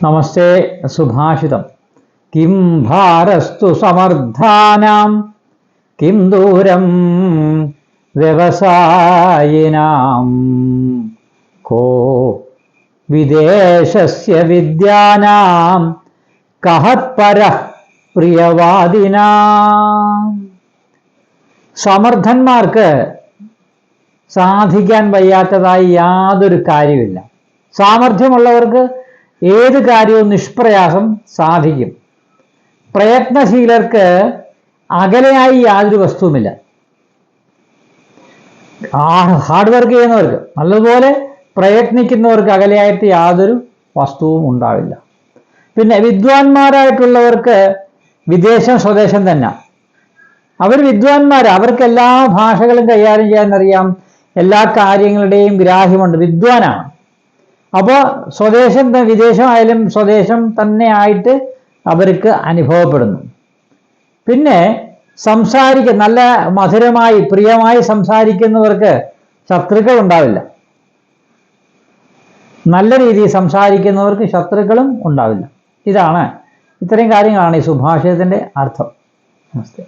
നമസ്തേ സുഭാഷിതം. Kim ഭാരസ്തു സമർത്ഥാനാം Kim ദൂരം വ്യവസായിനാം കോ വിദേശസ്യ വിദ്യാനാം കഹത്പരഃ പ്രിയവാദിനാം. സമർത്ഥന്മാർക്ക് സാധിക്കാൻ വയ്യാത്തതായി യാതൊരു കാര്യമില്ല. സാമർഥ്യമുള്ളവർക്ക് ഏത് കാര്യവും നിഷ്പ്രയാസം സാധിക്കും. പ്രയത്നശീലർക്ക് അകലെയായി യാതൊരു വസ്തുവുമില്ല. ഹാർഡ് വർക്ക് ചെയ്യുന്നവർക്ക്, നല്ലതുപോലെ പ്രയത്നിക്കുന്നവർക്ക് അകലെയായിട്ട് യാതൊരു വസ്തുവും ഉണ്ടാവില്ല. പിന്നെ വിദ്വാൻമാരായിട്ടുള്ളവർക്ക് വിദേശം സ്വദേശം തന്നെ. അവർ വിദ്വാൻമാർ, അവർക്ക് എല്ലാ ഭാഷകളും കൈകാര്യം ചെയ്യാനറിയാം, എല്ലാ കാര്യങ്ങളുടെയും ഗ്രാഹ്യമുണ്ട്, വിദ്വാനാണ്. അപ്പോൾ സ്വദേശം വിദേശമായാലും സ്വദേശം തന്നെ ആയിട്ട് അവർക്ക് അനുഭവപ്പെടുന്നു. പിന്നെ നല്ല മധുരമായി പ്രിയമായി സംസാരിക്കുന്നവർക്ക് ശത്രുക്കൾ ഉണ്ടാവില്ല. നല്ല രീതിയിൽ സംസാരിക്കുന്നവർക്ക് ശത്രുക്കളും ഉണ്ടാവില്ല. ഇത്രയും കാര്യങ്ങളാണ് ഈ സുഭാഷിതത്തിൻ്റെ അർത്ഥം. നമസ്തേ.